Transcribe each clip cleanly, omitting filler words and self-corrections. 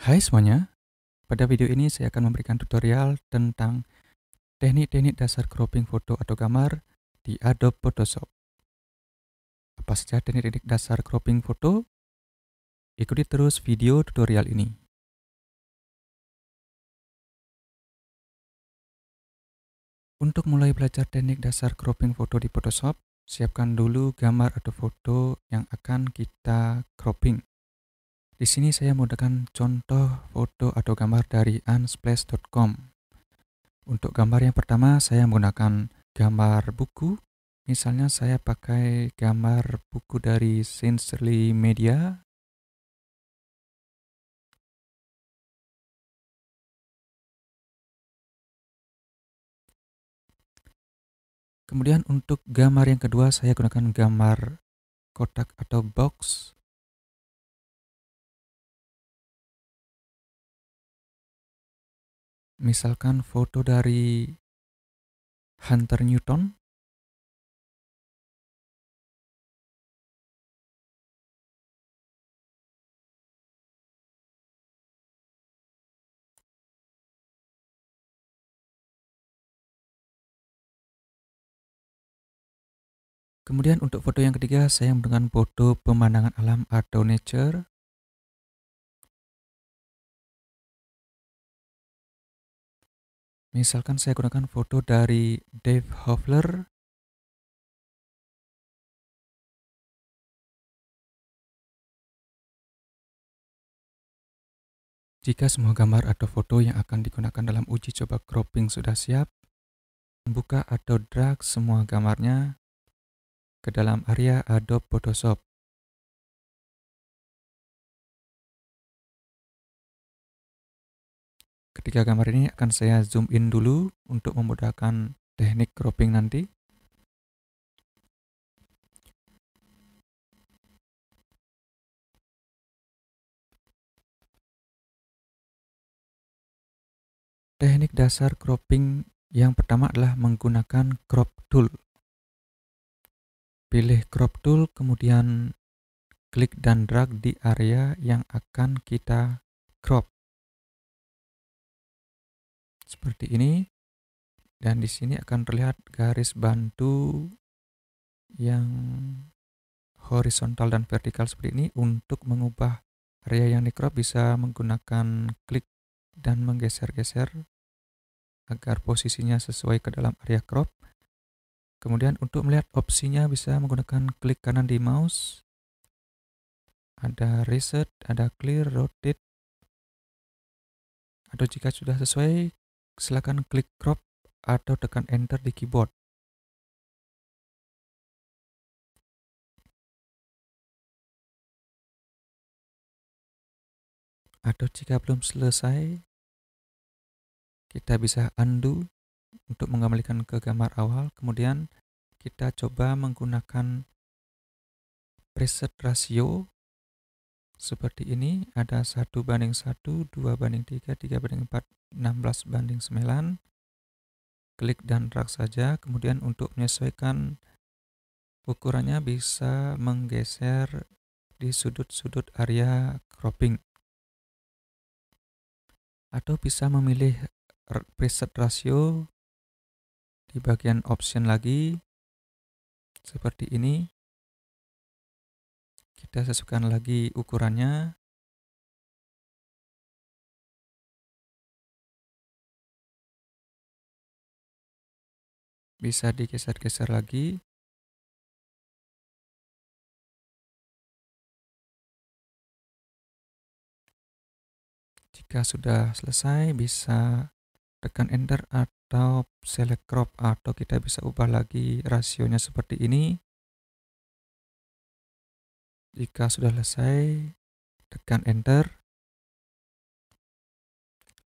Hai semuanya, pada video ini saya akan memberikan tutorial tentang teknik-teknik dasar cropping foto atau gambar di Adobe Photoshop. Apa saja teknik-teknik dasar cropping foto? Ikuti terus video tutorial ini. Untuk mulai belajar teknik dasar cropping foto di Photoshop, siapkan dulu gambar atau foto yang akan kita cropping. Di sini saya menggunakan contoh foto atau gambar dari unsplash.com. Untuk gambar yang pertama, saya menggunakan gambar buku. Misalnya saya pakai gambar buku dari Sincerely Media. Kemudian untuk gambar yang kedua saya gunakan gambar kotak atau box. Misalkan foto dari Hunter Newton. Kemudian untuk foto yang ketiga saya menggunakan foto pemandangan alam atau nature. Misalkan saya gunakan foto dari Dave Hovler. Jika semua gambar atau foto yang akan digunakan dalam uji coba cropping sudah siap, buka atau drag semua gambarnya ke dalam area Adobe Photoshop. Ketiga gambar ini akan saya zoom in dulu untuk memudahkan teknik cropping nanti. Teknik dasar cropping yang pertama adalah menggunakan crop tool. Pilih crop tool, kemudian klik dan drag di area yang akan kita crop. Seperti ini. Dan di sini akan terlihat garis bantu yang horizontal dan vertikal seperti ini. Untuk mengubah area yang di crop bisa menggunakan klik dan menggeser-geser agar posisinya sesuai ke dalam area crop. Kemudian untuk melihat opsinya bisa menggunakan klik kanan di mouse. Ada reset, ada clear, rotate. Atau jika sudah sesuai, silakan klik crop atau tekan enter di keyboard. Atau jika belum selesai, kita bisa undo untuk mengembalikan ke gambar awal. Kemudian kita coba menggunakan preset rasio seperti ini. Ada 1:1, 2:3, 3:4, 16:9. Klik dan drag saja. Kemudian untuk menyesuaikan ukurannya bisa menggeser di sudut-sudut area cropping. Atau bisa memilih preset rasio di bagian option lagi. Seperti ini. Kita sesuaikan lagi ukurannya. Bisa digeser-geser lagi. Jika sudah selesai, bisa tekan enter atau select crop, atau kita bisa ubah lagi rasionya seperti ini. Jika sudah selesai, tekan enter.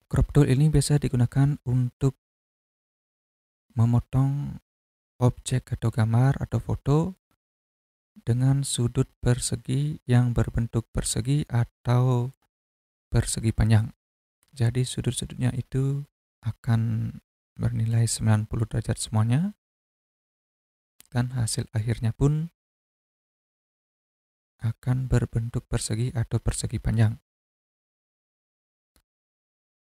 Crop tool ini biasa digunakan untuk memotong objek atau gambar atau foto dengan sudut persegi yang berbentuk persegi atau persegi panjang. Jadi sudut-sudutnya itu akan bernilai 90 derajat semuanya. Dan hasil akhirnya pun akan berbentuk persegi atau persegi panjang.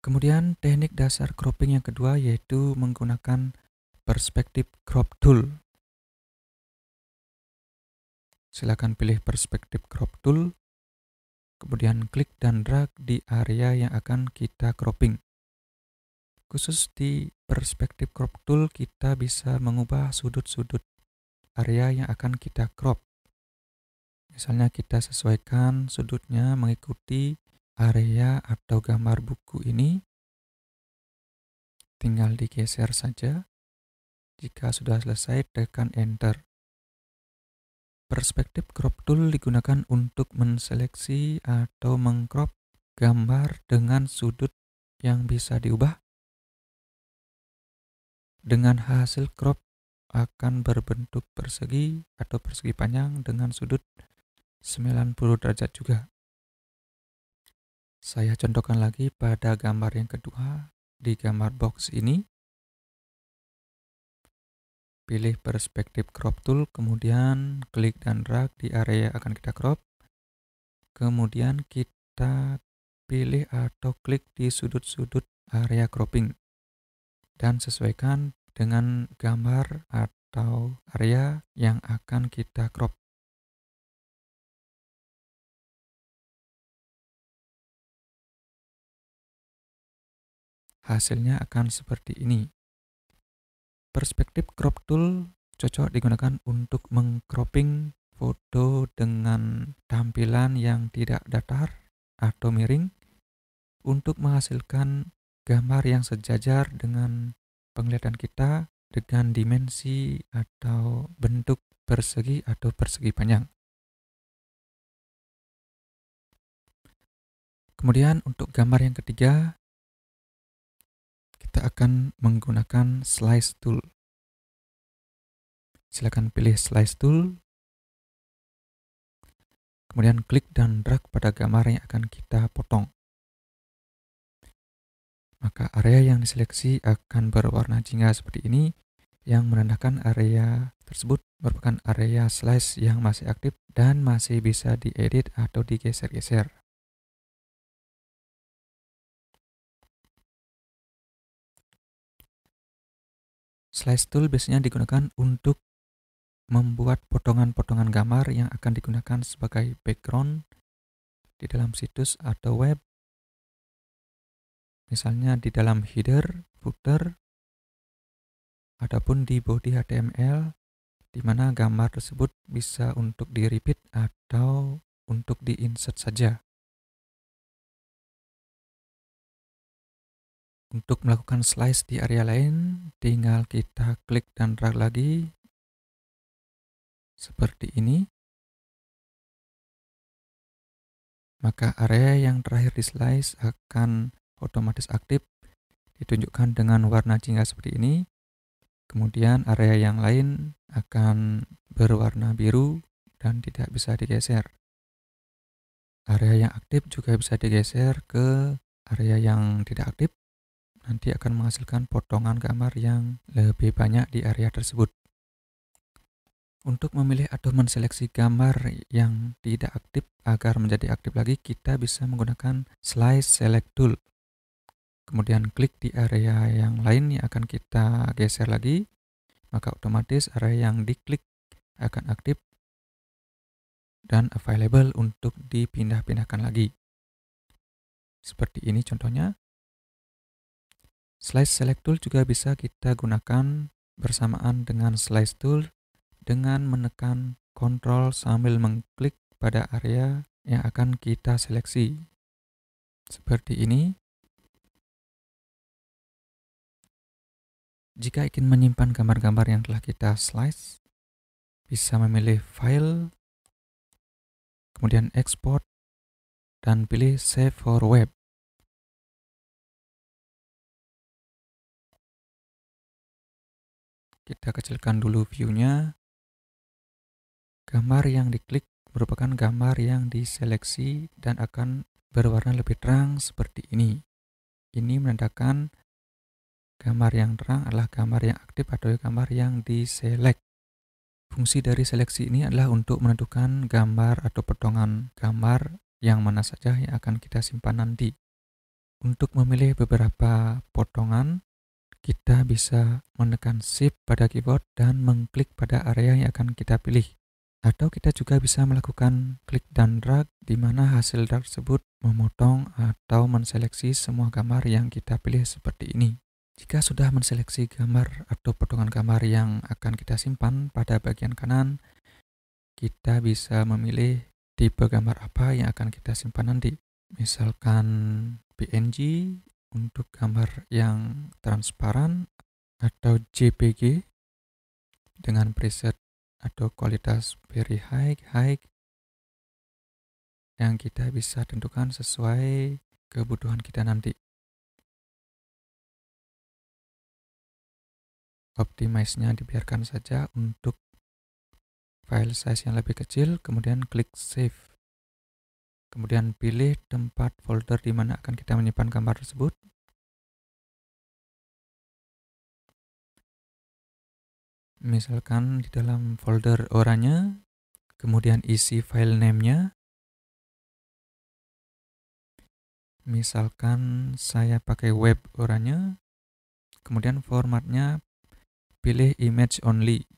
Kemudian teknik dasar cropping yang kedua yaitu menggunakan perspektif crop tool. Silakan pilih perspektif crop tool, kemudian klik dan drag di area yang akan kita cropping. Khusus di perspektif crop tool, kita bisa mengubah sudut-sudut area yang akan kita crop. Misalnya kita sesuaikan sudutnya mengikuti area atau gambar buku ini. Tinggal digeser saja. Jika sudah selesai, tekan enter. Perspektif crop tool digunakan untuk menseleksi atau mengcrop gambar dengan sudut yang bisa diubah. Dengan hasil crop akan berbentuk persegi atau persegi panjang dengan sudut 90 derajat juga. Saya contohkan lagi pada gambar yang kedua. Di gambar box ini, pilih perspektif crop tool, kemudian klik dan drag di area yang akan kita crop. Kemudian kita pilih atau klik di sudut-sudut area cropping dan sesuaikan dengan gambar atau area yang akan kita crop. Hasilnya akan seperti ini. Perspektif crop tool cocok digunakan untuk mengcropping foto dengan tampilan yang tidak datar atau miring untuk menghasilkan gambar yang sejajar dengan penglihatan kita dengan dimensi atau bentuk persegi atau persegi panjang. Kemudian untuk gambar yang ketiga, kita akan menggunakan slice tool. Silakan pilih slice tool, kemudian klik dan drag pada gambar yang akan kita potong. Maka area yang diseleksi akan berwarna jingga seperti ini, yang menandakan area tersebut merupakan area slice yang masih aktif dan masih bisa diedit atau digeser-geser. Slice tool biasanya digunakan untuk membuat potongan-potongan gambar yang akan digunakan sebagai background di dalam situs atau web, misalnya di dalam header, footer, ataupun di body HTML, di mana gambar tersebut bisa untuk di-repeat atau untuk di-insert saja. Untuk melakukan slice di area lain, tinggal kita klik dan drag lagi seperti ini. Maka area yang terakhir di slice akan otomatis aktif, ditunjukkan dengan warna jingga seperti ini. Kemudian area yang lain akan berwarna biru dan tidak bisa digeser. Area yang aktif juga bisa digeser ke area yang tidak aktif. Nanti akan menghasilkan potongan gambar yang lebih banyak di area tersebut. Untuk memilih atau menseleksi gambar yang tidak aktif agar menjadi aktif lagi, kita bisa menggunakan slice select tool. Kemudian klik di area yang lain yang akan kita geser lagi, maka otomatis area yang diklik akan aktif dan available untuk dipindah-pindahkan lagi. Seperti ini contohnya. Slice select tool juga bisa kita gunakan bersamaan dengan slice tool dengan menekan Ctrl sambil mengklik pada area yang akan kita seleksi. Seperti ini. Jika ingin menyimpan gambar-gambar yang telah kita slice, bisa memilih File, kemudian Export, dan pilih Save for Web. Kita kecilkan dulu view-nya. Gambar yang diklik merupakan gambar yang diseleksi dan akan berwarna lebih terang seperti ini. Ini menandakan gambar yang terang adalah gambar yang aktif atau gambar yang diselect. Fungsi dari seleksi ini adalah untuk menentukan gambar atau potongan gambar yang mana saja yang akan kita simpan nanti. Untuk memilih beberapa potongan, kita bisa menekan Shift pada keyboard dan mengklik pada area yang akan kita pilih. Atau kita juga bisa melakukan klik dan drag, di mana hasil drag tersebut memotong atau menseleksi semua gambar yang kita pilih seperti ini. Jika sudah menseleksi gambar atau potongan gambar yang akan kita simpan pada bagian kanan, kita bisa memilih tipe gambar apa yang akan kita simpan nanti. Misalkan PNG untuk gambar yang transparan, atau JPG dengan preset atau kualitas very high yang kita bisa tentukan sesuai kebutuhan kita nanti. Optimize-nya dibiarkan saja untuk file size yang lebih kecil, kemudian klik save. Kemudian pilih tempat folder di mana akan kita menyimpan gambar tersebut. Misalkan di dalam folder oranye, kemudian isi file name-nya. Misalkan saya pakai web oranye, kemudian formatnya pilih image only.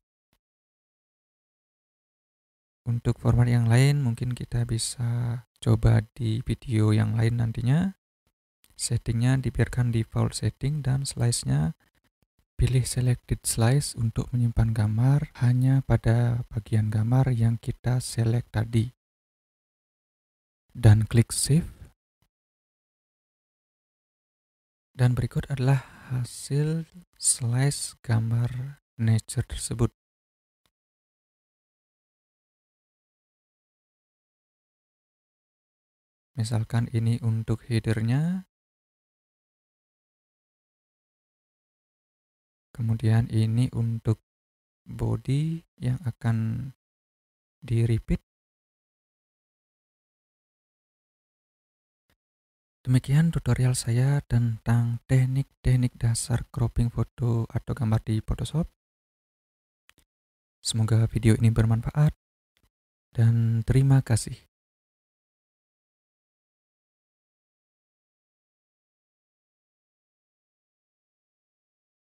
Untuk format yang lain mungkin kita bisa coba di video yang lain nantinya. Settingnya dibiarkan default setting dan slice-nya pilih selected slice untuk menyimpan gambar hanya pada bagian gambar yang kita select tadi. Dan klik save. Dan berikut adalah hasil slice gambar nature tersebut. Misalkan ini untuk headernya, kemudian ini untuk body yang akan di repeat. Demikian tutorial saya tentang teknik-teknik dasar cropping foto atau gambar di Photoshop. Semoga video ini bermanfaat dan terima kasih.